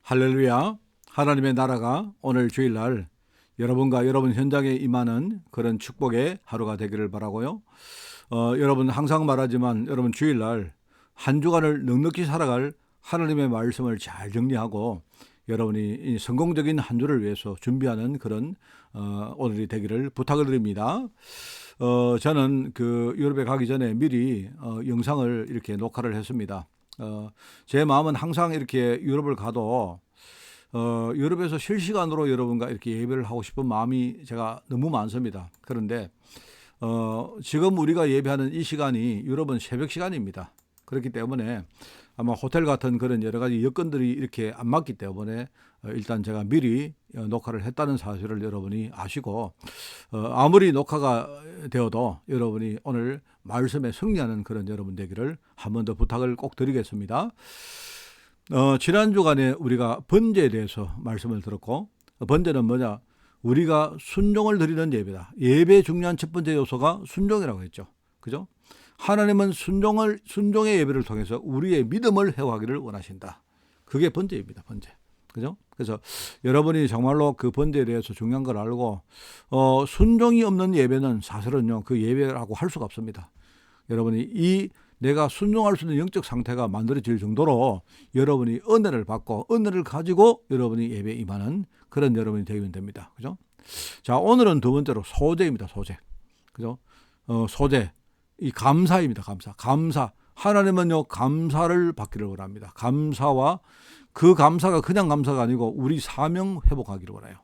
할렐루야. 하나님의 나라가 오늘 주일날 여러분과 여러분 현장에 임하는 그런 축복의 하루가 되기를 바라고요. 여러분 항상 말하지만 여러분 주일날 한 주간을 넉넉히 살아갈 하나님의 말씀을 잘 정리하고 여러분이 이 성공적인 한 주를 위해서 준비하는 그런 오늘이 되기를 부탁을 드립니다. 저는 그 유럽에 가기 전에 미리 영상을 이렇게 녹화를 했습니다. 제 마음은 항상 이렇게 유럽을 가도 유럽에서 실시간으로 여러분과 이렇게 예배를 하고 싶은 마음이 제가 너무 많습니다. 그런데 지금 우리가 예배하는 이 시간이 유럽은 새벽 시간입니다. 그렇기 때문에 아마 호텔 같은 그런 여러 가지 여건들이 이렇게 안 맞기 때문에 일단 제가 미리 녹화를 했다는 사실을 여러분이 아시고 아무리 녹화가 되어도 여러분이 오늘 말씀에 승리하는 그런 여러분 되기를 한 번 더 부탁을 꼭 드리겠습니다. 지난 주간에 우리가 번제에 대해서 말씀을 들었고, 번제는 뭐냐? 우리가 순종을 드리는 예배다. 예배의 중요한 첫 번째 요소가 순종이라고 했죠. 그죠? 하나님은 순종의 예배를 통해서 우리의 믿음을 회복하기를 원하신다. 그게 번제입니다. 번제. 그죠? 그래서 여러분이 정말로 그 번제에 대해서 중요한 걸 알고 순종이 없는 예배는 사실은요 그 예배라고 할 수가 없습니다. 여러분이 내가 순종할 수 있는 영적 상태가 만들어질 정도로 여러분이 은혜를 받고 은혜를 가지고 여러분이 예배에 임하는 그런 여러분이 되면 됩니다. 그죠? 자, 오늘은 두 번째로 소제입니다. 소제. 그죠? 소제. 이 감사입니다. 감사. 하나님은요 감사를 받기를 원합니다. 감사와 그 감사가 그냥 감사가 아니고 우리 사명 회복하기를 원해요.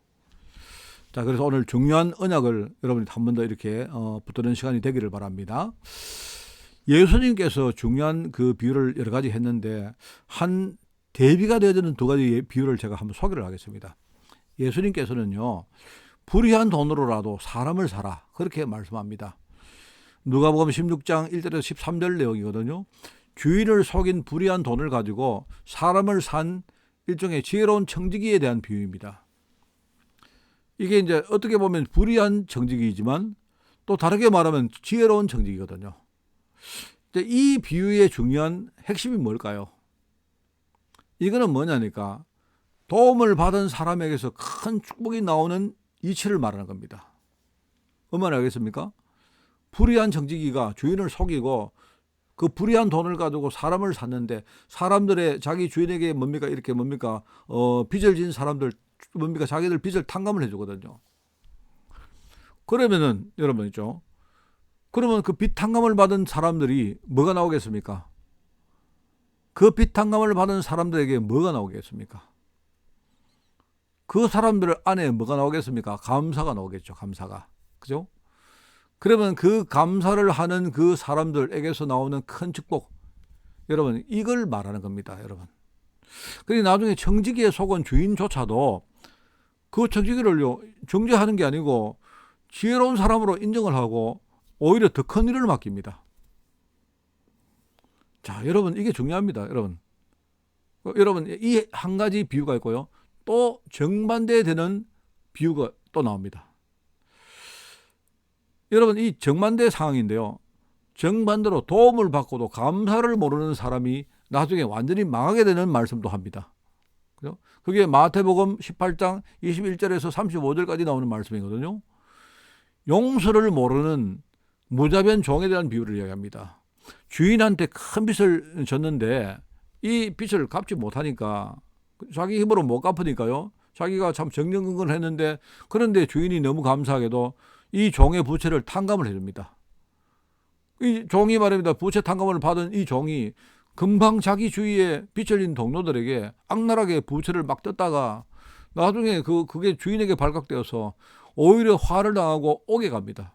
자, 그래서 오늘 중요한 언약을 여러분이 한 번 더 이렇게 붙드는 시간이 되기를 바랍니다. 예수님께서 중요한 그 비유를 여러 가지 했는데 한 대비가 되어지는 두 가지 비유를 제가 한번 소개를 하겠습니다. 예수님께서는요 불의한 돈으로라도 사람을 사라 그렇게 말씀합니다. 누가복음 16장 1절에서 13절 내용이거든요. 주인을 속인 불의한 돈을 가지고 사람을 산 일종의 지혜로운 청지기에 대한 비유입니다. 이게 이제 어떻게 보면 불의한 청지기이지만 또 다르게 말하면 지혜로운 청지기거든요. 이 비유의 중요한 핵심이 뭘까요? 이거는 뭐냐니까 도움을 받은 사람에게서 큰 축복이 나오는 이치를 말하는 겁니다. 얼마나 알겠습니까? 불의한 청지기가 주인을 속이고 그 불의한 돈을 가지고 사람을 샀는데 사람들의 자기 주인에게 이렇게 빚을 진 사람들 자기들 빚을 탕감을 해주거든요. 그러면은 여러분 있죠. 그러면 그 빚 탕감을 받은 사람들이 뭐가 나오겠습니까? 그 빚 탕감을 받은 사람들에게 뭐가 나오겠습니까? 그 사람들 안에 뭐가 나오겠습니까? 감사가 나오겠죠. 감사가. 그죠? 그러면 그 감사를 하는 그 사람들에게서 나오는 큰 축복. 여러분, 이걸 말하는 겁니다. 여러분. 그리고 나중에 청지기에 속은 주인조차도 그 청지기를요, 정죄하는 게 아니고 지혜로운 사람으로 인정을 하고 오히려 더 큰 일을 맡깁니다. 자, 여러분, 이게 중요합니다. 여러분, 이 한 가지 비유가 있고요. 또 정반대되는 비유가 또 나옵니다. 여러분, 이 정반대 상황인데요. 정반대로 도움을 받고도 감사를 모르는 사람이 나중에 완전히 망하게 되는 말씀도 합니다. 그죠? 그게 마태복음 18장 21절에서 35절까지 나오는 말씀이거든요. 용서를 모르는 무자비한 종에 대한 비유를 이야기합니다. 주인한테 큰 빚을 졌는데 이 빚을 갚지 못하니까 자기 힘으로 못 갚으니까요. 자기가 참 정정근근했는데 그런데 주인이 너무 감사하게도 이 종의 부채를 탕감을 해줍니다. 이 종이 말입니다. 부채 탕감을 받은 이 종이 금방 자기 주위에 빚을 진 동료들에게 악랄하게 부채를 막 뜯다가 나중에 그게 주인에게 발각되어서 오히려 화를 당하고 옥에 갑니다.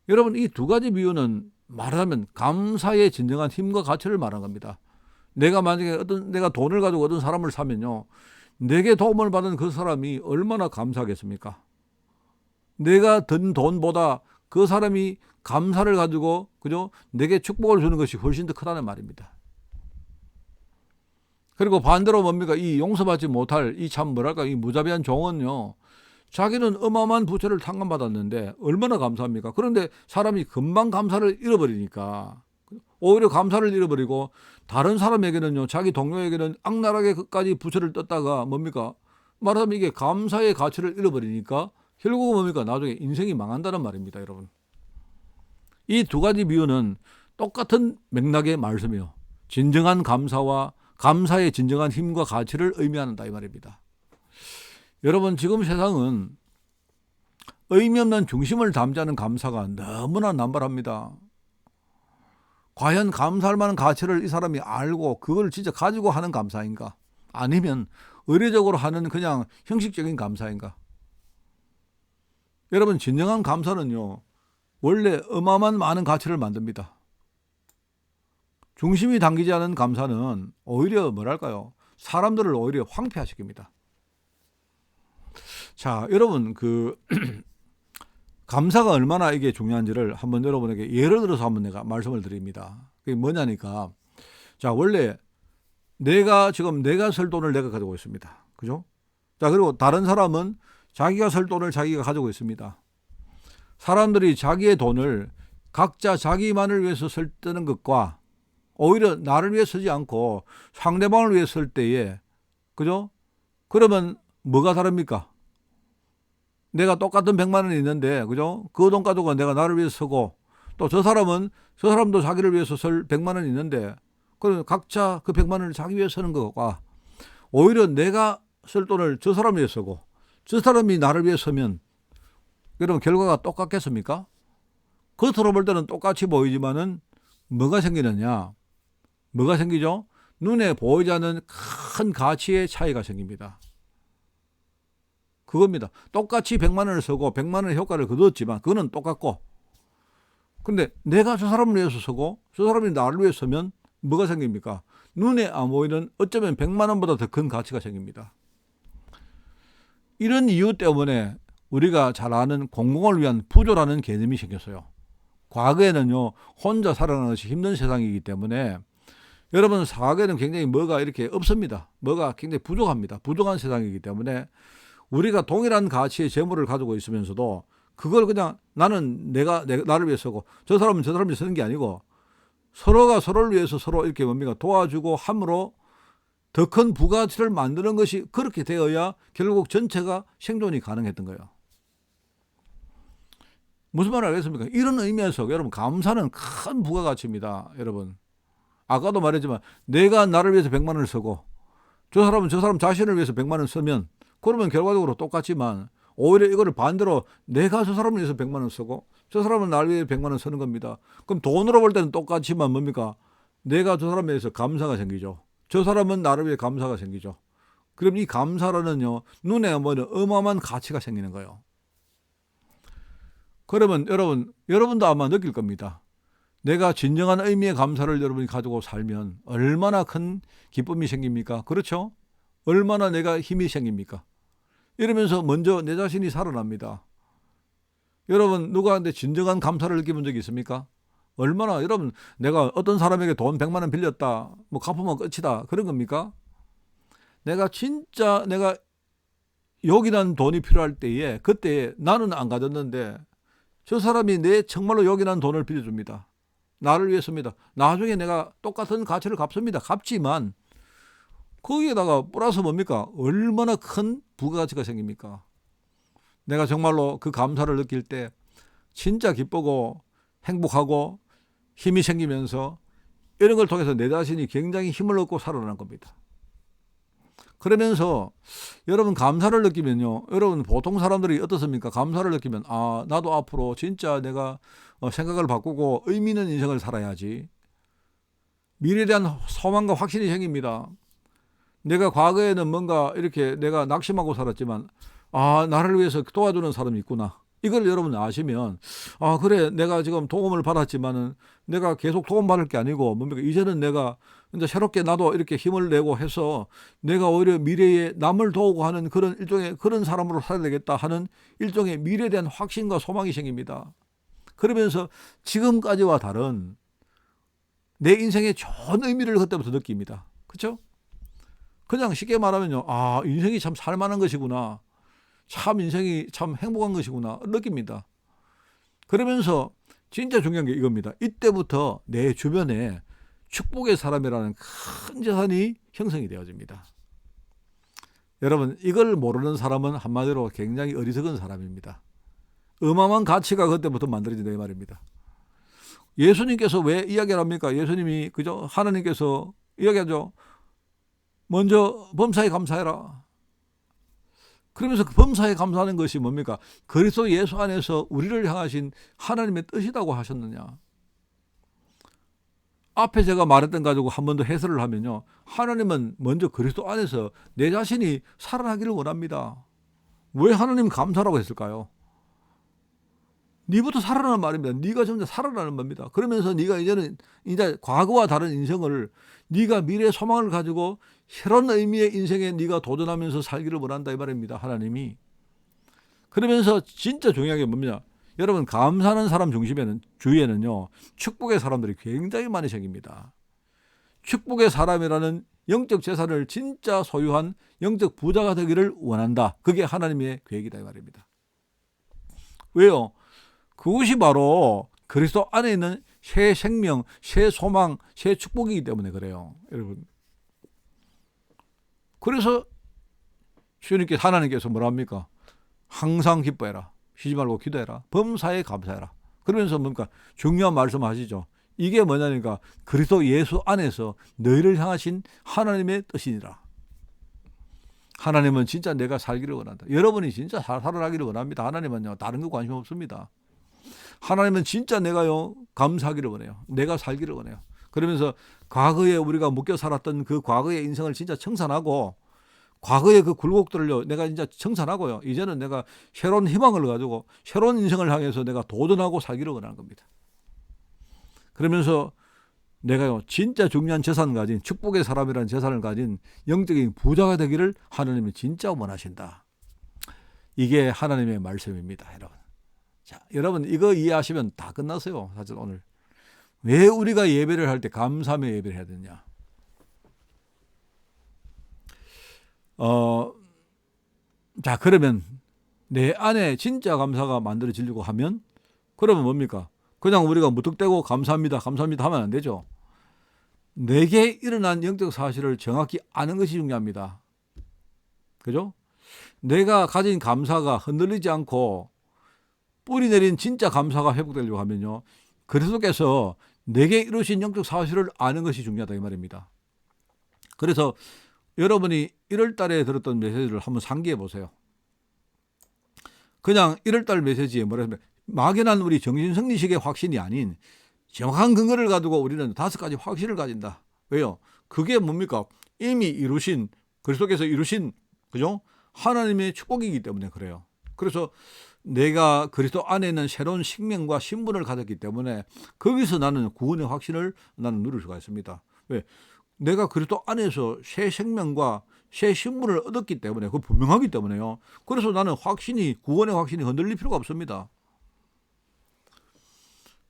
여러분, 이 두 가지 비유는 말하자면 감사의 진정한 힘과 가치를 말하는 겁니다. 내가 돈을 가지고 어떤 사람을 사면요, 내게 도움을 받은 그 사람이 얼마나 감사하겠습니까? 내가 든 돈보다 그 사람이 감사를 가지고 그죠? 내게 축복을 주는 것이 훨씬 더 크다는 말입니다. 그리고 반대로 이 용서받지 못할 이 무자비한 종은요, 자기는 어마어마한 부채를 탕감받았는데 얼마나 감사합니까? 그런데 사람이 금방 감사를 잃어버리니까 오히려 감사를 잃어버리고 다른 사람에게는요, 자기 동료에게는 악랄하게까지 부채를 떴다가 뭡니까? 말하자면 이게 감사의 가치를 잃어버리니까 결국은 뭡니까? 나중에 인생이 망한다는 말입니다, 여러분. 이 두 가지 비유는 똑같은 맥락의 말씀이요. 진정한 감사와 감사의 진정한 힘과 가치를 의미한다 이 말입니다. 여러분, 지금 세상은 의미 없는 중심을 담지 않은 감사가 너무나 남발합니다. 과연 감사할 만한 가치를 이 사람이 알고 그걸 진짜 가지고 하는 감사인가? 아니면 의례적으로 하는 그냥 형식적인 감사인가? 여러분, 진정한 감사는요, 원래 어마어마한 많은 가치를 만듭니다. 중심이 당기지 않은 감사는 오히려 뭐랄까요? 사람들을 오히려 황폐화시킵니다. 자, 여러분, 감사가 얼마나 이게 중요한지를 한번 여러분에게 예를 들어서 한번 내가 말씀을 드립니다. 그게 뭐냐니까, 자, 원래 내가 쓸 돈을 내가 가지고 있습니다. 그죠? 자, 그리고 다른 사람은 자기가 쓸 돈을 자기가 가지고 있습니다. 사람들이 자기의 돈을 각자 자기만을 위해서 쓰는 것과 오히려 나를 위해 쓰지 않고 상대방을 위해 쓸 때에, 그죠? 그러면 뭐가 다릅니까? 내가 똑같은 100만 원이 있는데, 그죠? 그 돈 가지고 내가 나를 위해서 쓰고, 또 저 사람도 자기를 위해서 쓸 100만 원이 있는데, 그럼 각자 그 100만 원을 자기 위해 쓰는 것과 오히려 내가 쓸 돈을 저 사람 위해 쓰고 저 사람이 나를 위해 쓰면 그럼 결과가 똑같겠습니까? 겉으로 볼 때는 똑같이 보이지만은 뭐가 생기느냐? 뭐가 생기죠? 눈에 보이지 않는 큰 가치의 차이가 생깁니다. 그겁니다. 똑같이 100만 원을 쓰고 100만 원의 효과를 거두었지만 그거는 똑같고, 근데 내가 저 사람을 위해서 쓰고 저 사람이 나를 위해 쓰면 뭐가 생깁니까? 눈에 안 보이는 어쩌면 100만 원보다 더 큰 가치가 생깁니다. 이런 이유 때문에 우리가 잘 아는 공공을 위한 부조라는 개념이 생겼어요. 과거에는요, 혼자 살아가는 것이 힘든 세상이기 때문에 여러분, 사학에는 굉장히 뭐가 이렇게 없습니다. 뭐가 굉장히 부족합니다. 부족한 세상이기 때문에 우리가 동일한 가치의 재물을 가지고 있으면서도 그걸 그냥 나는 나를 위해 쓰고 저 사람은 저 사람이 쓰는 게 아니고 서로가 서로를 위해서 서로 이렇게 뭡니까? 도와주고 함으로 더 큰 부가치를 만드는 것이 그렇게 되어야 결국 전체가 생존이 가능했던 거예요. 무슨 말을 알겠습니까? 이런 의미에서 여러분, 감사는 큰 부가가치입니다. 여러분, 아까도 말했지만 내가 나를 위해서 100만 원을 쓰고 저 사람 자신을 위해서 100만 원을 쓰면 그러면 결과적으로 똑같지만 오히려 이거를 반대로 내가 저 사람을 위해서 100만 원 쓰고 저 사람은 나를 위해 100만 원 쓰는 겁니다. 그럼 돈으로 볼 때는 똑같지만 뭡니까? 내가 저 사람에 대해서 감사가 생기죠. 저 사람은 나를 위해 감사가 생기죠. 그럼 이 감사라는요, 눈에 보이는 어마어마한 가치가 생기는 거예요. 그러면 여러분도 아마 느낄 겁니다. 내가 진정한 의미의 감사를 여러분이 가지고 살면 얼마나 큰 기쁨이 생깁니까? 그렇죠? 얼마나 내가 힘이 생깁니까? 이러면서 먼저 내 자신이 살아납니다. 여러분, 누구한테 진정한 감사를 느껴본 적이 있습니까? 얼마나, 여러분, 내가 어떤 사람에게 돈 100만 원 빌렸다, 뭐 갚으면 끝이다, 그런 겁니까? 내가 진짜 요긴한 돈이 필요할 때에, 그때 나는 안 가졌는데 저 사람이 내 정말로 요긴한 돈을 빌려줍니다. 나를 위해서입니다. 나중에 내가 똑같은 가치를 갚습니다. 갚지만 거기에다가 플러스 뭡니까? 얼마나 큰 부가가치가 생깁니까? 내가 정말로 그 감사를 느낄 때 진짜 기쁘고 행복하고 힘이 생기면서 이런 걸 통해서 내 자신이 굉장히 힘을 얻고 살아나는 겁니다. 그러면서 여러분, 감사를 느끼면요, 여러분, 보통 사람들이 어떻습니까? 감사를 느끼면 나도 앞으로 진짜 내가 생각을 바꾸고 의미 있는 인생을 살아야지, 미래에 대한 소망과 확신이 생깁니다. 내가 과거에는 뭔가 이렇게 내가 낙심하고 살았지만 나를 위해서 도와주는 사람이 있구나, 이걸 여러분 아시면 그래, 내가 지금 도움을 받았지만은 내가 계속 도움받을 게 아니고 뭡니까? 이제는 내가 이제 새롭게 나도 이렇게 힘을 내고 해서 내가 오히려 미래에 남을 도우고 하는 그런 일종의 그런 사람으로 살아야 되겠다 하는 일종의 미래에 대한 확신과 소망이 생깁니다. 그러면서 지금까지와 다른 내 인생의 좋은 의미를 그때부터 느낍니다. 그렇죠? 그냥 쉽게 말하면요, 인생이 참 살만한 것이구나, 참 인생이 참 행복한 것이구나 느낍니다. 그러면서 진짜 중요한 게 이겁니다. 이때부터 내 주변에 축복의 사람이라는 큰 재산이 형성이 되어집니다. 여러분, 이걸 모르는 사람은 한마디로 굉장히 어리석은 사람입니다. 어마어마한 가치가 그때부터 만들어진다 이 말입니다. 예수님께서 왜 이야기를 합니까? 예수님이 그죠? 하나님께서 이야기하죠. 먼저 범사에 감사해라. 그러면서 그 범사에 감사하는 것이 뭡니까? 그리스도 예수 안에서 우리를 향하신 하나님의 뜻이라고 하셨느냐. 앞에 제가 말했던 가지고 한 번 더 해설을 하면요. 하나님은 먼저 그리스도 안에서 내 자신이 살아나기를 원합니다. 왜 하나님 감사라고 했을까요? 네부터 살아나는 말입니다. 네가 점점 살아나는 겁니다. 그러면서 네가 이제는 이제 과거와 다른 인생을 네가 미래의 소망을 가지고 새로운 의미의 인생에 네가 도전하면서 살기를 원한다 이 말입니다. 하나님이. 그러면서 진짜 중요한 게 뭡니까? 여러분, 감사하는 사람 중심에는 주위에는요. 축복의 사람들이 굉장히 많이 생깁니다. 축복의 사람이라는 영적 재산을 진짜 소유한 영적 부자가 되기를 원한다. 그게 하나님의 계획이다 이 말입니다. 왜요? 그것이 바로 그리스도 안에 있는 새 생명, 새 소망, 새 축복이기 때문에 그래요. 여러분. 그래서 주님께서 하나님께서 뭐라 합니까? 항상 기뻐해라. 쉬지 말고 기도해라. 범사에 감사해라. 그러면서 뭡니까? 중요한 말씀하시죠. 이게 뭐냐니까 그리스도 예수 안에서 너희를 향하신 하나님의 뜻이니라. 하나님은 진짜 내가 살기를 원한다. 여러분이 진짜 살아나기를 원합니다. 하나님은요. 다른 거 관심 없습니다. 하나님은 진짜 내가요. 감사하기를 원해요. 내가 살기를 원해요. 그러면서 과거에 우리가 묶여 살았던 그 과거의 인생을 진짜 청산하고 과거의 그 굴곡들을요. 내가 진짜 청산하고요. 이제는 내가 새로운 희망을 가지고 새로운 인생을 향해서 내가 도전하고 살기를 원하는 겁니다. 그러면서 내가요. 진짜 중요한 재산을 가진 축복의 사람이라는 재산을 가진 영적인 부자가 되기를 하나님이 진짜 원하신다. 이게 하나님의 말씀입니다. 여러분. 자, 여러분 이거 이해하시면 다 끝났어요. 사실 오늘. 왜 우리가 예배를 할 때 감사하며 예배를 해야 되냐? 자, 그러면 내 안에 진짜 감사가 만들어지려고 하면 그러면 뭡니까? 그냥 우리가 무턱대고 감사합니다, 감사합니다 하면 안 되죠. 내게 일어난 영적 사실을 정확히 아는 것이 중요합니다. 그죠? 내가 가진 감사가 흔들리지 않고 뿌리 내린 진짜 감사가 회복되려고 하면요. 그리스도께서 내게 이루신 영적 사실을 아는 것이 중요하다 이 말입니다. 그래서 여러분이 1월 달에 들었던 메시지를 한번 상기해 보세요. 그냥 1월 달 메시지에 뭐라 하면 막연한 우리 정신승리식의 확신이 아닌 정확한 근거를 가지고 우리는 5가지 확신을 가진다. 왜요? 그게 뭡니까? 이미 이루신 그리스도께서 이루신 그죠? 하나님의 축복이기 때문에 그래요. 그래서 내가 그리스도 안에 있는 새로운 생명과 신분을 가졌기 때문에 거기서 나는 구원의 확신을 나는 누릴 수가 있습니다. 왜? 내가 그리스도 안에서 새 생명과 새 신분을 얻었기 때문에 그 분명하기 때문에요. 그래서 나는 확신이 구원의 확신이 흔들릴 필요가 없습니다.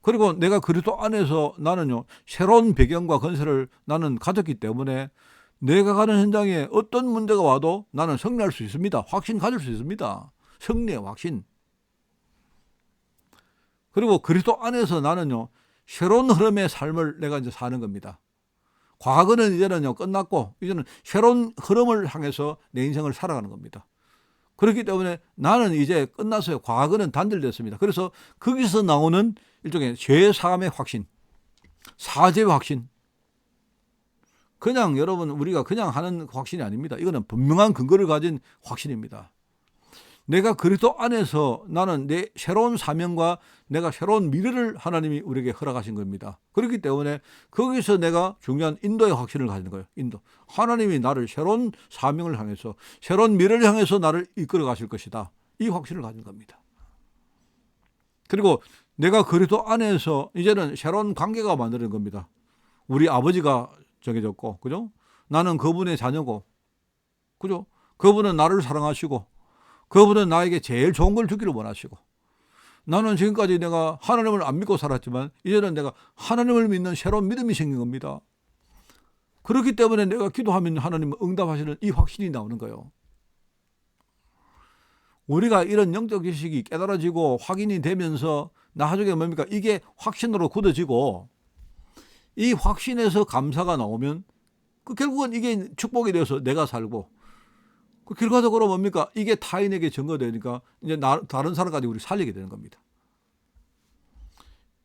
그리고 내가 그리스도 안에서 나는요 새로운 배경과 건설을 나는 가졌기 때문에 내가 가는 현장에 어떤 문제가 와도 나는 승리할 수 있습니다. 확신 가질 수 있습니다. 승리의 확신. 그리고 그리스도 안에서 나는요 새로운 흐름의 삶을 내가 이제 사는 겁니다. 과거는 이제는요 끝났고 이제는 새로운 흐름을 향해서 내 인생을 살아가는 겁니다. 그렇기 때문에 나는 이제 끝났어요. 과거는 단절됐습니다. 그래서 거기서 나오는 일종의 죄사함의 확신, 사죄의 확신. 그냥 여러분 우리가 그냥 하는 확신이 아닙니다. 이거는 분명한 근거를 가진 확신입니다. 내가 그리스도 안에서 나는 내 새로운 사명과 내가 새로운 미래를 하나님이 우리에게 허락하신 겁니다. 그렇기 때문에 거기서 내가 중요한 인도의 확신을 가지는 거예요. 인도. 하나님이 나를 새로운 사명을 향해서 새로운 미래를 향해서 나를 이끌어 가실 것이다. 이 확신을 가진 겁니다. 그리고 내가 그리스도 안에서 이제는 새로운 관계가 만드는 겁니다. 우리 아버지가 정해졌고, 그죠? 나는 그분의 자녀고, 그죠? 그분은 나를 사랑하시고 그분은 나에게 제일 좋은 걸 주기를 원하시고 나는 지금까지 내가 하나님을 안 믿고 살았지만 이제는 내가 하나님을 믿는 새로운 믿음이 생긴 겁니다. 그렇기 때문에 내가 기도하면 하나님은 응답하시는 이 확신이 나오는 거예요. 우리가 이런 영적 지식이 깨달아지고 확인이 되면서 나중에 뭡니까? 이게 확신으로 굳어지고 이 확신에서 감사가 나오면 그 결국은 이게 축복이 되어서 내가 살고 그 결과적으로 뭡니까? 이게 타인에게 전거되니까 이제 다른 사람까지 우리 살리게 되는 겁니다.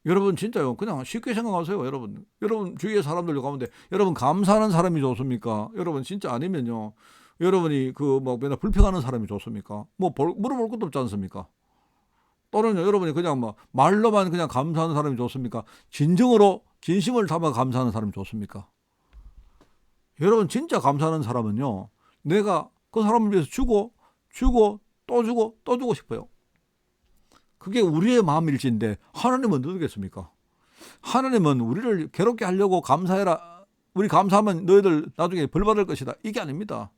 여러분 진짜요. 그냥 쉽게 생각하세요. 여러분 주위의 사람들 가운데 여러분 감사하는 사람이 좋습니까? 여러분 진짜 아니면요. 여러분이 맨날 불평하는 사람이 좋습니까? 물어볼 것도 없지 않습니까? 또는 여러분이 그냥 말로만 그냥 감사하는 사람이 좋습니까? 진심을 담아 감사하는 사람이 좋습니까? 여러분 진짜 감사하는 사람은요. 내가 그 사람을 위해서 주고 또 주고 싶어요. 그게 우리의 마음일지인데 하나님은 어떻겠습니까? 하나님은 우리를 괴롭게 하려고 감사해라. 우리 감사하면 너희들 나중에 벌 받을 것이다. 이게 아닙니다.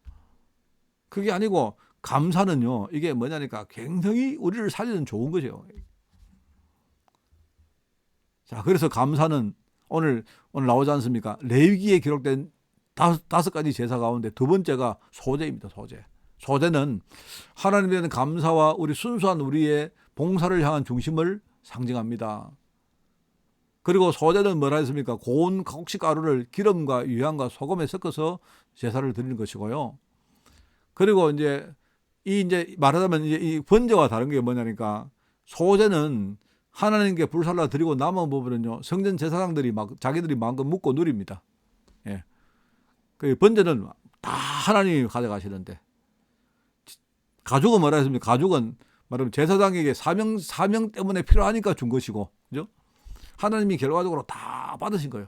그게 아니고 감사는요. 이게 뭐냐니까 굉장히 우리를 살리는 좋은 거죠. 자, 그래서 감사는 오늘 나오지 않습니까? 레위기에 기록된 다섯 가지 제사 가운데 두 번째가 소제입니다. 소제는 하나님에 대한 감사와 우리 순수한 우리의 봉사를 향한 중심을 상징합니다. 그리고 소제는 뭐라 했습니까? 고운 곡식가루를 기름과 유향과 소금에 섞어서 제사를 드리는 것이고요. 그리고 이제 말하자면 이 번제와 다른 게 뭐냐니까 소제는 하나님께 불살라 드리고 남은 부분은요 성전 제사장들이 자기들이 마음껏 묻고 누립니다. 예. 그 번제는 다 하나님이 가져가시는데 가죽은 뭐라 했습니까? 가죽은 말하면 제사장에게 사명 때문에 필요하니까 준 것이고, 그죠? 하나님이 결과적으로 다 받으신 거예요.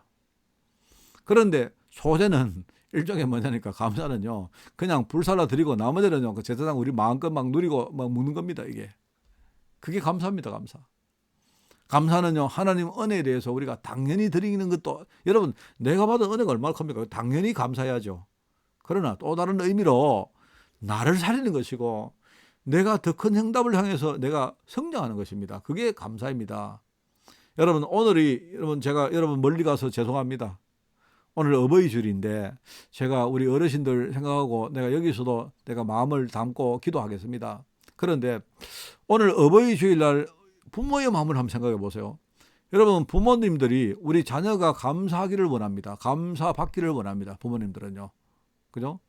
그런데 소제는 일종의 뭐냐니까 감사는요 그냥 불살라 드리고 나머지는요 그 제사장 우리 마음껏 누리고 먹는 겁니다. 이게 그게 감사입니다. 감사는요 하나님 은혜에 대해서 우리가 당연히 드리는 것도 여러분 내가 받은 은혜가 얼마나 큽니까? 당연히 감사해야죠. 그러나 또 다른 의미로 나를 살리는 것이고 내가 더 큰 응답을 향해서 내가 성장하는 것입니다. 그게 감사입니다. 여러분 제가 여러분 멀리 가서 죄송합니다. 오늘 어버이 주일인데 제가 우리 어르신들 생각하고 내가 여기서도 내가 마음을 담고 기도하겠습니다. 그런데 오늘 어버이 주일날 부모의 마음을 한번 생각해 보세요. 여러분 부모님들이 우리 자녀가 감사하기를 원합니다. 감사받기를 원합니다. 부모님들은요. 그죠?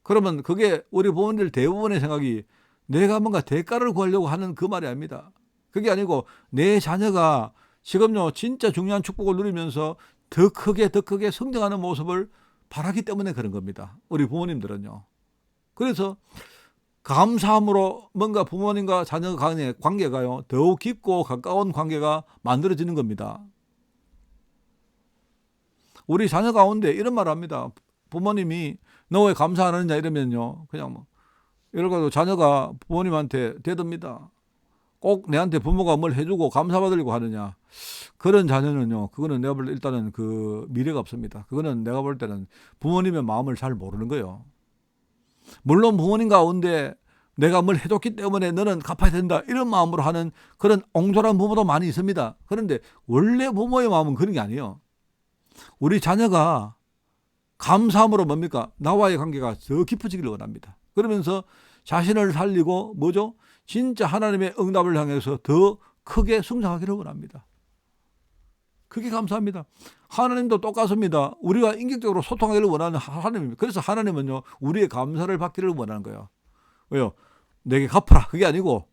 그러면 그게 우리 부모님들 대부분의 생각이 내가 뭔가 대가를 구하려고 하는 그 말이 아닙니다. 그게 아니고 내 자녀가 지금요 진짜 중요한 축복을 누리면서 더 크게 성장하는 모습을 바라기 때문에 그런 겁니다. 우리 부모님들은요. 그래서 감사함으로 뭔가 부모님과 자녀 간의 관계가요 더욱 깊고 가까운 관계가 만들어지는 겁니다. 우리 자녀 가운데 이런 말을 합니다. 부모님이 너 왜 감사 안 하느냐 이러면요 그냥 이러고 자녀가 부모님한테 대듭니다. 꼭 내한테 부모가 뭘 해주고 감사받으려고 하느냐. 그런 자녀는요 그거는 내가 볼 때 일단은 그 미래가 없습니다. 그거는 내가 볼 때는 부모님의 마음을 잘 모르는 거예요. 물론 부모님 가운데 내가 뭘 해줬기 때문에 너는 갚아야 된다 이런 마음으로 하는 그런 옹졸한 부모도 많이 있습니다. 그런데 원래 부모의 마음은 그런 게 아니에요. 우리 자녀가 감사함으로 뭡니까? 나와의 관계가 더 깊어지기를 원합니다. 그러면서 자신을 살리고 뭐죠? 진짜 하나님의 응답을 향해서 더 크게 성장하기를 원합니다. 그게 감사합니다. 하나님도 똑같습니다. 우리가 인격적으로 소통하기를 원하는 하나님입니다. 그래서 하나님은요 우리의 감사를 받기를 원하는 거예요. 왜요? 내게 갚아라. 그게 아니고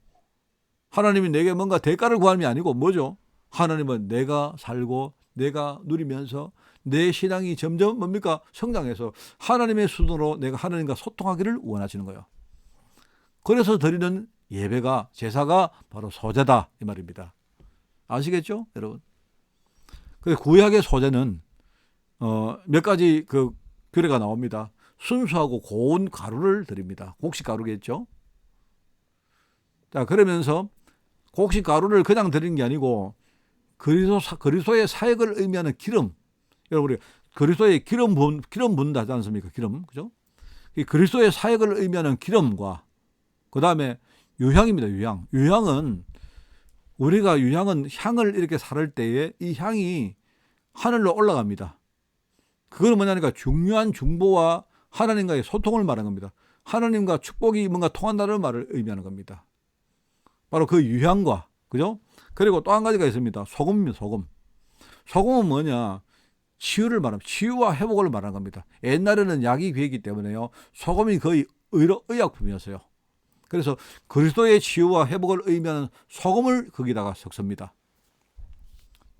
하나님이 내게 뭔가 대가를 구하는 게 아니고 뭐죠? 하나님은 내가 살고 내가 누리면서 내 신앙이 점점 뭡니까? 성장해서 하나님의 수준으로 내가 하나님과 소통하기를 원하시는 거예요. 그래서 드리는 예배가 제사가 바로 소제다 이 말입니다. 아시겠죠? 여러분. 구약의 소제는 몇 가지 그 규례가 나옵니다. 순수하고 고운 가루를 드립니다. 곡식 가루겠죠? 자, 그러면서 곡식 가루를 그냥 드리는 게 아니고 그리스도의 사역을 의미하는 기름. 여러분, 우리 그리스도의 기름 붓는다 하지 않습니까? 기름. 그죠? 이 그리스도의 사역을 의미하는 기름과 그다음에 유향입니다. 유향은 우리가 향을 이렇게 사를 때에 이 향이 하늘로 올라갑니다. 그건 뭐냐니까 중요한 중보와 하나님과의 소통을 말하는 겁니다. 하나님과 축복이 뭔가 통한다는 말을 의미하는 겁니다. 바로 그 유향과, 그죠? 그리고 또 한 가지가 있습니다. 소금입니다. 소금. 소금은 뭐냐? 치유를 말합니다. 치유와 회복을 말하는 겁니다. 옛날에는 약이 귀했기 때문에요. 소금이 거의 의약품이었어요. 그래서 그리스도의 치유와 회복을 의미하는 소금을 거기다가 섞습니다.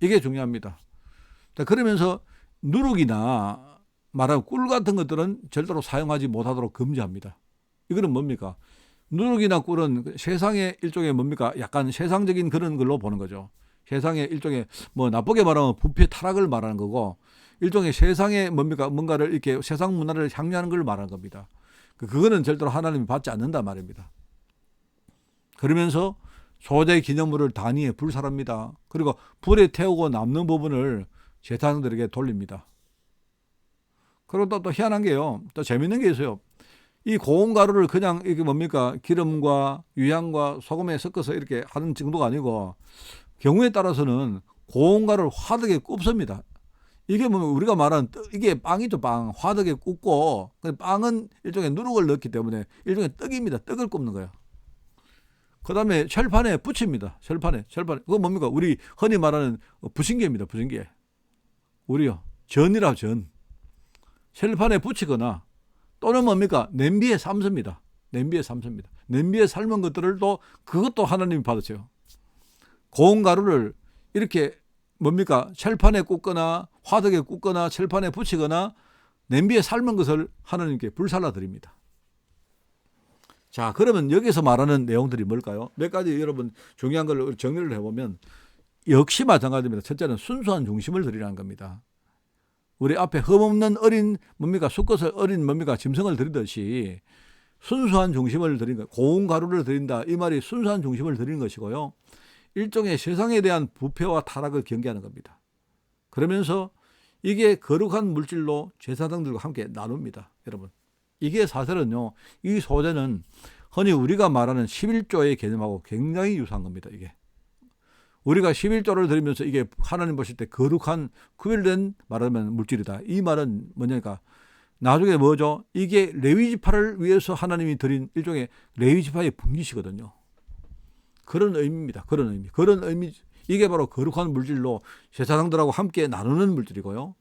이게 중요합니다. 그러면서 누룩이나 말하면 꿀 같은 것들은 절대로 사용하지 못하도록 금지합니다. 이거는 뭡니까? 누룩이나 꿀은 세상의 일종의 뭡니까? 약간 세상적인 그런 걸로 보는 거죠. 세상의 일종의 뭐 나쁘게 말하면 부패 타락을 말하는 거고, 일종의 세상의 뭡니까? 뭔가를 이렇게 세상 문화를 향유하는 걸 말하는 겁니다. 그거는 절대로 하나님이 받지 않는다 말입니다. 그러면서 소재 기념물을 단위에 불살합니다. 그리고 불에 태우고 남는 부분을 제사장들에게 돌립니다. 그리고 또 희한한 게요. 또 재밌는 게 있어요. 이 고운 가루를 그냥 이게 뭡니까? 기름과 유향과 소금에 섞어서 이렇게 하는 정도가 아니고, 경우에 따라서는 고운 가루를 화덕에 굽습니다. 이게 뭐 우리가 말하는 이게 빵이죠. 빵. 화덕에 굽고, 빵은 일종의 누룩을 넣기 때문에 일종의 떡입니다. 떡을 굽는 거예요. 그 다음에 철판에 붙입니다. 철판에. 그거 뭡니까? 우리 흔히 말하는 부침개입니다. 부침개. 우리요. 전이라 전. 철판에 붙이거나 또는 뭡니까? 냄비에 삶습니다. 냄비에 삶습니다. 냄비에 삶은 것들도 그것도 하나님이 받으세요. 고운 가루를 이렇게 뭡니까? 철판에 굽거나 화덕에 굽거나 철판에 붙이거나 냄비에 삶은 것을 하나님께 불살라 드립니다. 자, 그러면 여기서 말하는 내용들이 뭘까요? 몇 가지 여러분 중요한 걸 정리를 해보면 역시 마찬가지입니다. 첫째는 순수한 중심을 드리라는 겁니다. 우리 앞에 흠없는 어린 뭡니까? 수컷을 어린 뭡니까? 짐승을 드리듯이 순수한 중심을 드린 거, 고운 가루를 드린다. 이 말이 순수한 중심을 드리는 것이고요. 일종의 세상에 대한 부패와 타락을 경계하는 겁니다. 그러면서 이게 거룩한 물질로 제사장들과 함께 나눕니다. 여러분. 이게 사실은요, 이 소재는 흔히 우리가 말하는 11조의 개념하고 굉장히 유사한 겁니다. 이게. 우리가 11조를 드리면서 이게 하나님 보실 때 거룩한 구별된 말하면 물질이다. 이 말은 뭐냐니까 나중에 뭐죠? 이게 레위지파를 위해서 하나님이 드린 일종의 레위지파의 분깃이거든요. 그런 의미입니다. 그런 의미. 이게 바로 거룩한 물질로 제사장들하고 함께 나누는 물질이고요.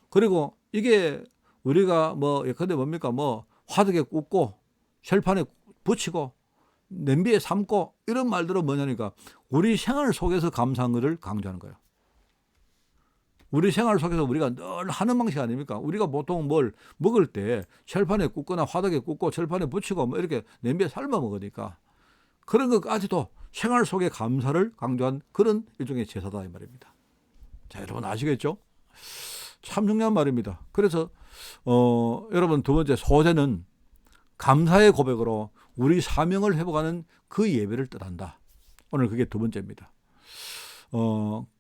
그리고 이게 우리가 뭐 예컨대 뭡니까? 뭐 화덕에 굽고 철판에 붙이고 냄비에 삶고 이런 말들은 뭐냐니까 우리 생활 속에서 감사한 것을 강조하는 거예요. 우리 생활 속에서 우리가 늘 하는 방식 아닙니까? 우리가 보통 뭘 먹을 때 철판에 굽거나 화덕에 굽고 철판에 붙이고 뭐 이렇게 냄비에 삶아 먹으니까 그런 것까지도 생활 속의 감사를 강조한 그런 일종의 제사다 이 말입니다. 자, 여러분 아시겠죠? 참 중요한 말입니다. 그래서 여러분 두 번째 소재는 감사의 고백으로 우리 사명을 회복하는 그 예배를 뜻한다. 오늘 그게 두 번째입니다.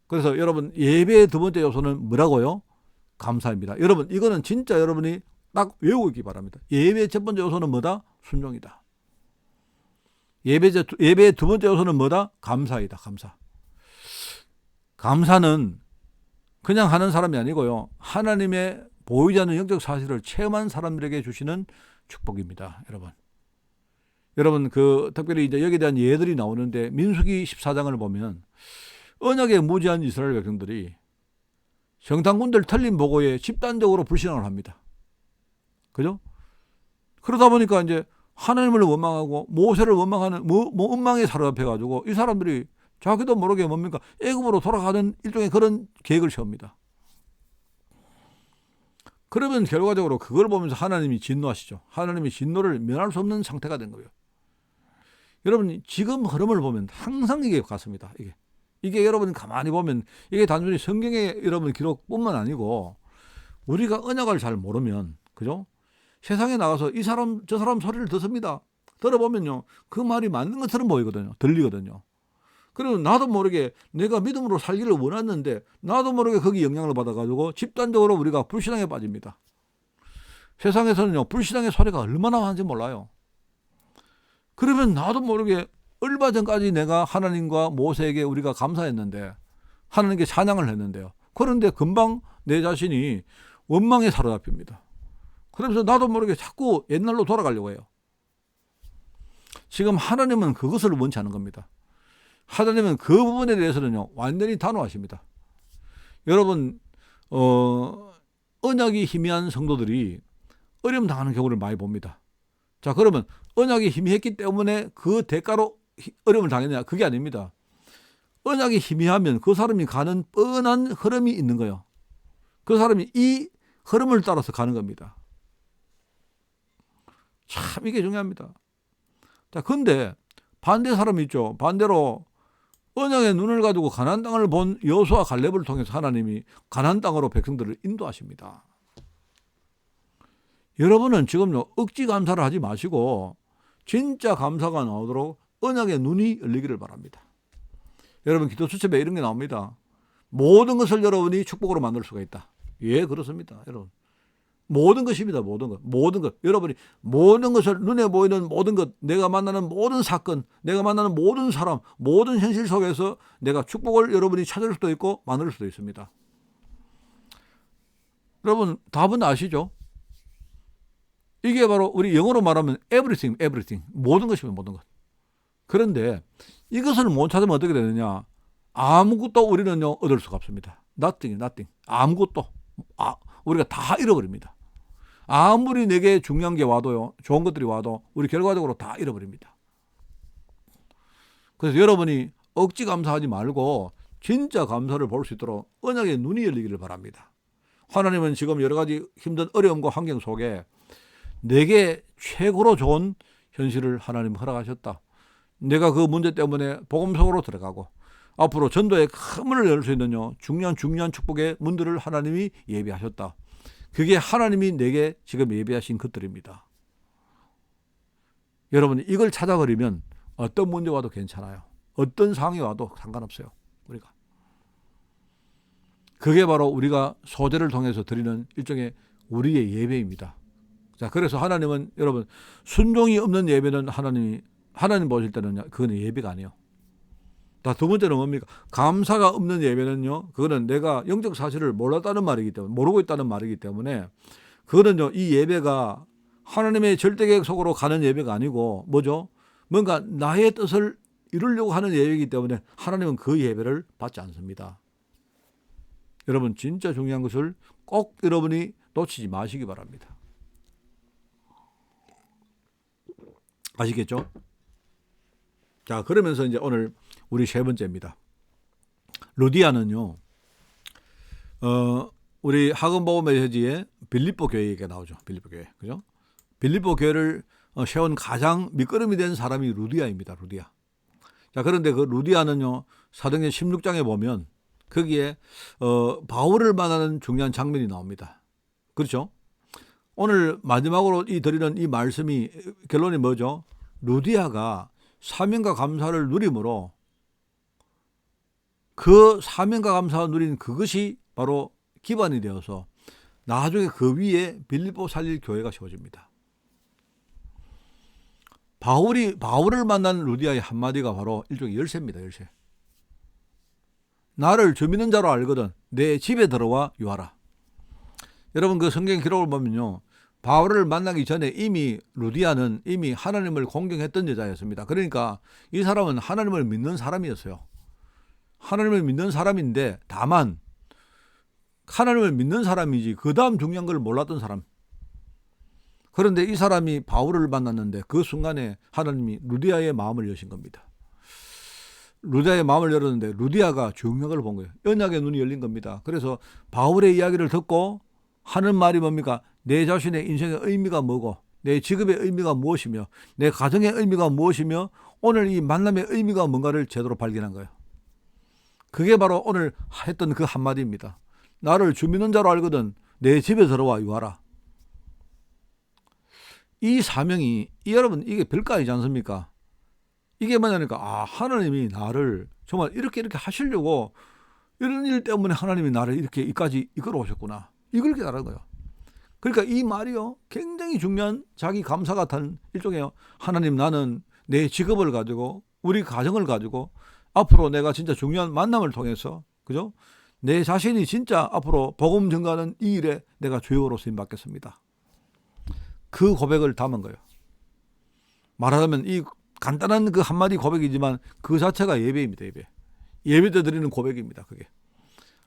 그래서 여러분 예배의 두 번째 요소는 뭐라고요? 감사입니다. 여러분 이거는 진짜 여러분이 딱 외우고 있기 바랍니다. 예배의 첫 번째 요소는 뭐다? 순종이다. 예배의 두 번째 요소는 뭐다? 감사이다. 감사. 감사는 그냥 하는 사람이 아니고요. 하나님의 보이지 않는 영적 사실을 체험한 사람들에게 주시는 축복입니다. 여러분 특별히 이제 여기에 대한 예들이 나오는데 민수기 14장을 보면 언약에 무지한 이스라엘 백성들이 정탐꾼들 틀린 보고에 집단적으로 불신앙을 합니다. 그죠? 그러다 보니까 이제 하나님을 원망하고 모세를 원망하는 원망에 사로잡혀가지고 이 사람들이 자기도 모르게 뭡니까? 애굽으로 돌아가는 일종의 그런 계획을 세웁니다. 그러면 결과적으로 그걸 보면서 하나님이 진노하시죠. 하나님이 진노를 면할 수 없는 상태가 된 거예요. 여러분 지금 흐름을 보면 항상 이게 같습니다. 이게 여러분 가만히 보면 이게 단순히 성경의 여러분 기록뿐만 아니고 우리가 언약을 잘 모르면 그죠? 세상에 나가서 이 사람 저 사람 소리를 듣습니다. 들어보면요 그 말이 맞는 것처럼 보이거든요. 들리거든요. 그리고 나도 모르게 내가 믿음으로 살기를 원했는데 나도 모르게 거기 영향을 받아가지고 집단적으로 우리가 불신앙에 빠집니다. 세상에서는요 불신앙의 소리가 얼마나 많은지 몰라요. 그러면 나도 모르게 얼마 전까지 내가 하나님과 모세에게 우리가 감사했는데 하나님께 찬양을 했는데요. 그런데 금방 내 자신이 원망에 사로잡힙니다. 그러면서 나도 모르게 자꾸 옛날로 돌아가려고 해요. 지금 하나님은 그것을 원치 않은 겁니다. 하나님은 그 부분에 대해서는요, 완전히 단호하십니다. 여러분, 언약이 희미한 성도들이 어려움 당하는 경우를 많이 봅니다. 자, 그러면 언약이 희미했기 때문에 그 대가로 어려움을 당했냐? 그게 아닙니다. 언약이 희미하면 그 사람이 가는 뻔한 흐름이 있는 거예요. 그 사람이 이 흐름을 따라서 가는 겁니다. 참 이게 중요합니다. 자, 근데 반대 사람이 있죠. 반대로 언약의 눈을 가지고 가나안 땅을 본 여호수아 갈렙을 통해서 하나님이 가나안 땅으로 백성들을 인도하십니다. 여러분은 지금요, 억지 감사를 하지 마시고 진짜 감사가 나오도록 언약의 눈이 열리기를 바랍니다. 여러분, 기도 수첩에 이런 게 나옵니다. 모든 것을 여러분이 축복으로 만들 수가 있다. 예, 그렇습니다. 여러분, 모든 것입니다. 모든 것, 모든 것. 여러분이 모든 것을, 눈에 보이는 모든 것, 내가 만나는 모든 사건, 내가 만나는 모든 사람, 모든 현실 속에서 내가 축복을 여러분이 찾을 수도 있고 만들 수도 있습니다. 여러분, 답은 아시죠? 이게 바로 우리 영어로 말하면 everything, everything. 모든 것이면 모든 것. 그런데 이것을 못 찾으면 어떻게 되느냐? 아무것도 우리는요, 얻을 수가 없습니다. nothing, nothing. 아무것도. 우리가 다 잃어버립니다. 아무리 내게 중요한 게 와도요, 좋은 것들이 와도 우리 결과적으로 다 잃어버립니다. 그래서 여러분이 억지 감사하지 말고 진짜 감사를 볼 수 있도록 언약의 눈이 열리기를 바랍니다. 하나님은 지금 여러 가지 힘든 어려움과 환경 속에 내게 최고로 좋은 현실을 하나님 허락하셨다. 내가 그 문제 때문에 복음 속으로 들어가고 앞으로 전도의 큰 문을 열 수 있는 중요한 축복의 문들을 하나님이 예비하셨다. 그게 하나님이 내게 지금 예비하신 것들입니다. 여러분, 이걸 찾아버리면 어떤 문제 와도 괜찮아요. 어떤 상황이 와도 상관없어요. 우리가. 그게 바로 우리가 소재를 통해서 드리는 일종의 우리의 예배입니다. 자, 그래서 하나님은 여러분, 순종이 없는 예배는 하나님 보실 때는 그거는 예배가 아니에요. 두 번째는 뭡니까? 감사가 없는 예배는요, 그거는 내가 영적 사실을 몰랐다는 말이기 때문에, 모르고 있다는 말이기 때문에, 그거는요, 이 예배가 하나님의 절대계획 속으로 가는 예배가 아니고, 뭐죠? 뭔가 나의 뜻을 이루려고 하는 예배이기 때문에 하나님은 그 예배를 받지 않습니다. 여러분, 진짜 중요한 것을 꼭 여러분이 놓치지 마시기 바랍니다. 아시겠죠? 자, 그러면서 이제 오늘 우리 세 번째입니다. 루디아는요, 우리 학원복음 메시지에 빌립보 교회 얘기가 나오죠. 빌립보 교회. 그죠? 빌립보 교회를 세운 가장 밑거름이 된 사람이 루디아입니다. 루디아. 자, 그런데 그 루디아는요, 사도행전 16장에 보면 거기에 바울을 만나는 중요한 장면이 나옵니다. 그렇죠? 오늘 마지막으로 드리는 이 말씀이 결론이 뭐죠? 루디아가 사명과 감사를 누림으로 그 사명과 감사를 누린 그것이 바로 기반이 되어서 나중에 그 위에 빌립보 살릴 교회가 세워집니다. 바울을 만난 루디아의 한마디가 바로 일종의 열쇠입니다. 열쇠. 나를 주 믿는 자로 알거든 내 집에 들어와 유하라. 여러분, 그 성경 기록을 보면요, 바울을 만나기 전에 이미 루디아는 이미 하나님을 공경했던 여자였습니다. 그러니까 이 사람은 하나님을 믿는 사람이었어요. 하나님을 믿는 사람인데, 다만 하나님을 믿는 사람이지 그 다음 중요한 걸 몰랐던 사람. 그런데 이 사람이 바울을 만났는데 그 순간에 하나님이 루디아의 마음을 여신 겁니다. 루디아의 마음을 열었는데 루디아가 중요한 걸 본 거예요. 언약의 눈이 열린 겁니다. 그래서 바울의 이야기를 듣고 하는 말이 뭡니까? 내 자신의 인생의 의미가 뭐고, 내 직업의 의미가 무엇이며, 내 가정의 의미가 무엇이며, 오늘 이 만남의 의미가 뭔가를 제대로 발견한 거예요. 그게 바로 오늘 했던 그 한마디입니다. 나를 주 믿는 자로 알거든 내 집에 들어와 유하라. 이 사명이, 여러분, 이게 별거 아니지 않습니까? 이게 뭐냐니까, 하나님이 나를 정말 이렇게 하시려고, 이런 일 때문에 하나님이 나를 이렇게 이까지 이끌어 오셨구나. 이걸 깨달은 거예요. 그러니까 이 말이요, 굉장히 중요한 자기 감사 같은 일종의, 하나님, 나는 내 직업을 가지고, 우리 가정을 가지고, 앞으로 내가 진짜 중요한 만남을 통해서, 그죠? 내 자신이 진짜 앞으로 복음 전가하는 이 일에 내가 주역으로 쓰임 받겠습니다. 그 고백을 담은 거예요. 말하자면 이 간단한 그 한마디 고백이지만 그 자체가 예배입니다. 예배 때 드리는 고백입니다. 그게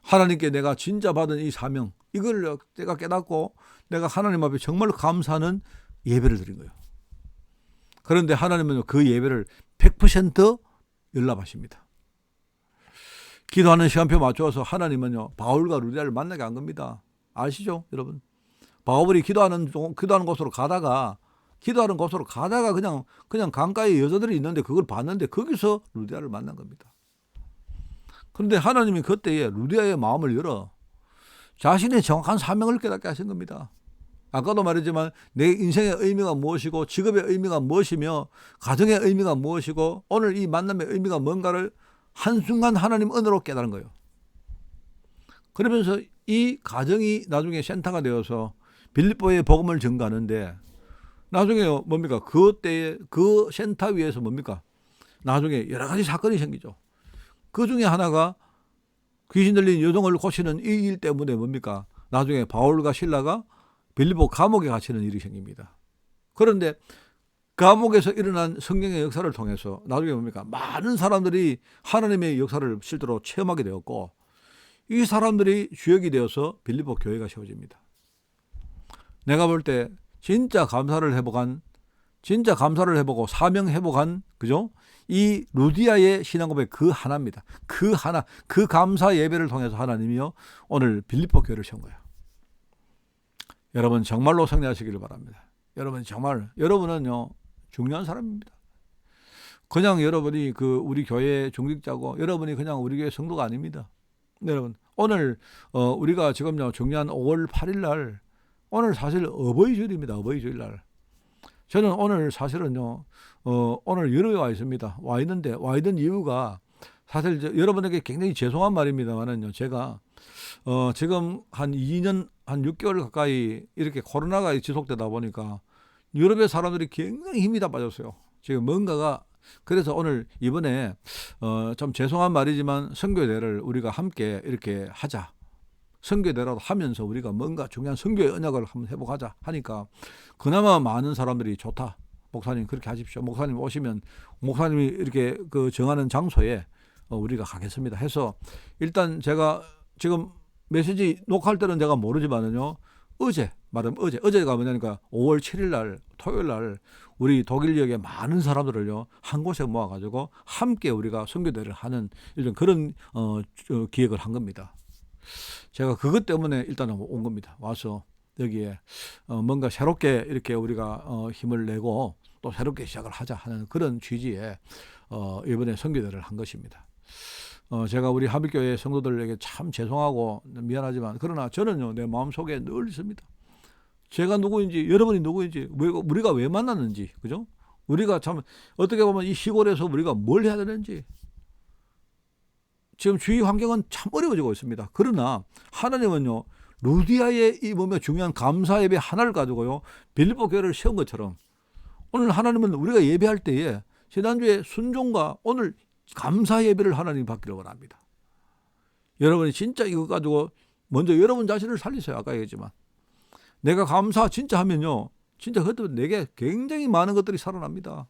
하나님께 내가 진짜 받은 이 사명, 이걸 내가 깨닫고 내가 하나님 앞에 정말로 감사하는 예배를 드린 거예요. 그런데 하나님은 그 예배를 100% 연락하십니다. 기도하는 시간표 맞춰서 하나님은요, 바울과 루디아를 만나게 한 겁니다. 아시죠, 여러분? 바울이 기도하는 곳으로 가다가 그냥 강가에 여자들이 있는데 그걸 봤는데 거기서 루디아를 만난 겁니다. 그런데 하나님이 그때에 루디아의 마음을 열어 자신의 정확한 사명을 깨닫게 하신 겁니다. 아까도 말했지만 내 인생의 의미가 무엇이고 직업의 의미가 무엇이며 가정의 의미가 무엇이고 오늘 이 만남의 의미가 뭔가를 한순간 하나님 은혜로 깨달은 거예요. 그러면서 이 가정이 나중에 센터가 되어서 빌립보에 복음을 전가하는데 나중에 뭡니까? 그때의 그 센터 위에서 뭡니까? 나중에 여러 가지 사건이 생기죠. 그 중에 하나가 귀신 들린 여종을 고치는 이 일 때문에 뭡니까? 나중에 바울과 실라가 빌립보 감옥에 갇히는 일이 생깁니다. 그런데 감옥에서 일어난 성경의 역사를 통해서 나중에 뭡니까? 많은 사람들이 하나님의 역사를 실제로 체험하게 되었고 이 사람들이 주역이 되어서 빌립보 교회가 세워집니다. 내가 볼 때 진짜 감사를 해보고 사명 회복한 그죠? 이 루디아의 신앙 고백 그 하나입니다. 그 감사 예배를 통해서 하나님이요 오늘 빌립보 교회를 세운 거예요. 여러분 정말로 승리하시기를 바랍니다. 여러분은요 중요한 사람입니다. 그냥 여러분이 우리 교회 중직자고 여러분이 그냥 우리 교회 성도가 아닙니다. 여러분 오늘 우리가 지금요 중요한 5월 8일 날 오늘 사실 어버이주일입니다. 어버이주일 날 저는 오늘 사실은요 오늘 유럽에 와 있습니다. 와 있는 이유가 사실 여러분에게 굉장히 죄송한 말입니다만은요 제가 지금 한 2년 한 6개월 가까이 이렇게 코로나가 지속되다 보니까 유럽의 사람들이 굉장히 힘이 다 빠졌어요. 지금 뭔가가 그래서 오늘 이번에 좀 죄송한 말이지만 선교대를 우리가 함께 이렇게 하자. 선교대라도 하면서 우리가 뭔가 중요한 선교의 언약을 한번 회복하자 하니까 그나마 많은 사람들이 좋다. 목사님 그렇게 하십시오. 목사님 오시면 목사님이 이렇게 정하는 장소에 우리가 가겠습니다 해서 일단 제가 지금 메시지 녹화할 때는 제가 모르지만은요 어제가 뭐냐니까 5월 7일 날 토요일 날 우리 독일 지역의 많은 사람들을요 한 곳에 모아가지고 함께 우리가 선교대를 하는 이런 그런 기획을 한 겁니다. 제가 그것 때문에 일단 온 겁니다. 와서 여기에 뭔가 새롭게 이렇게 우리가 힘을 내고 또 새롭게 시작을 하자 하는 그런 취지에 이번에 선교대를 한 것입니다. 제가 우리 하빌교회 성도들에게 참 죄송하고 미안하지만 그러나 저는요 내 마음속에 늘 있습니다. 제가 누구인지 여러분이 누구인지 우리가 왜 만났는지 그죠? 우리가 참 어떻게 보면 이 시골에서 우리가 뭘 해야 되는지 지금 주위 환경은 참 어려워지고 있습니다. 그러나 하나님은요 루디아의 이 몸에 중요한 감사 예배 하나를 가지고요 빌립보 교회를 세운 것처럼 오늘 하나님은 우리가 예배할 때에 지난주에 순종과 오늘 감사 예배를 하나님 받기를 원합니다. 여러분이 진짜 이거 가지고 먼저 여러분 자신을 살리세요. 아까 얘기했지만 내가 감사 진짜 하면요 진짜 그때 내게 굉장히 많은 것들이 살아납니다.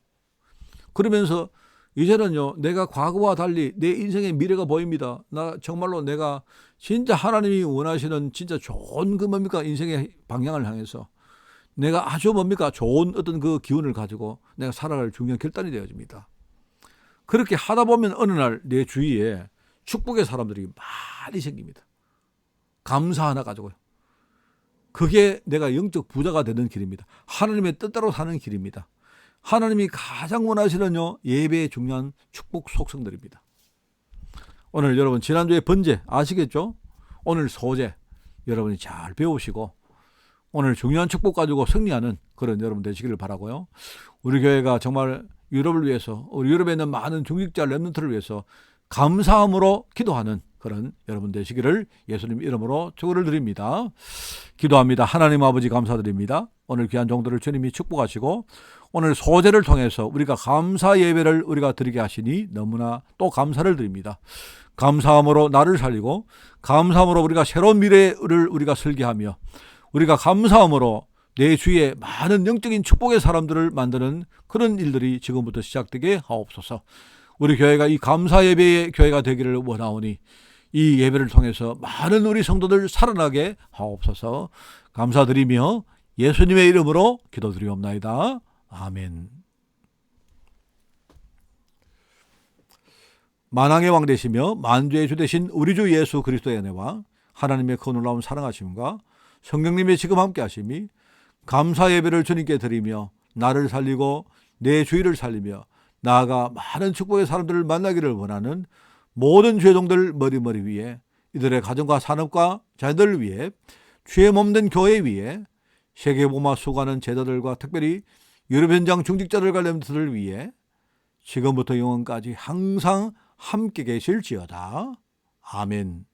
그러면서 이제는요 내가 과거와 달리 내 인생의 미래가 보입니다. 나 정말로 내가 진짜 하나님이 원하시는 진짜 좋은 인생의 방향을 향해서 내가 아주 좋은 어떤 그 기운을 가지고 내가 살아갈 중요한 결단이 되어집니다. 그렇게 하다 보면 어느 날 내 주위에 축복의 사람들이 많이 생깁니다. 감사 하나 가지고요. 그게 내가 영적 부자가 되는 길입니다. 하나님의 뜻대로 사는 길입니다. 하나님이 가장 원하시는 예배의 중요한 축복 속성들입니다. 오늘 여러분 지난주에 번제 아시겠죠? 오늘 소제 여러분이 잘 배우시고 오늘 중요한 축복 가지고 승리하는 그런 여러분 되시기를 바라고요. 우리 교회가 정말 유럽을 위해서 우리 유럽에 있는 많은 중직자 렘넌트를 위해서 감사함으로 기도하는 그런 여러분 되시기를 예수님 이름으로 축원을 드립니다. 기도합니다. 하나님 아버지 감사드립니다. 오늘 귀한 종들을 주님이 축복하시고 오늘 소제를 통해서 우리가 감사 예배를 우리가 드리게 하시니 너무나 또 감사를 드립니다. 감사함으로 나를 살리고 감사함으로 우리가 새로운 미래를 우리가 설계하며 우리가 감사함으로 내 주위에 많은 영적인 축복의 사람들을 만드는 그런 일들이 지금부터 시작되게 하옵소서. 우리 교회가 이 감사 예배의 교회가 되기를 원하오니 이 예배를 통해서 많은 우리 성도들 살아나게 하옵소서. 감사드리며 예수님의 이름으로 기도드리옵나이다. 아멘. 만왕의 왕 되시며 만주의 주 되신 우리 주 예수 그리스도의 은혜와 하나님의 그 놀라운 사랑하심과 성령님의 지금 함께 하심이 감사 예배를 주님께 드리며 나를 살리고 내 주위를 살리며 나아가 많은 축복의 사람들을 만나기를 원하는 모든 죄종들 머리머리 위에, 이들의 가정과 산업과 자녀들을 위해, 주의 몸된 교회 위에, 세계복음화 수고하는 제자들과 특별히 유럽 현장 중직자들 관련들을 위해 지금부터 영원까지 항상 함께 계실지어다. 아멘.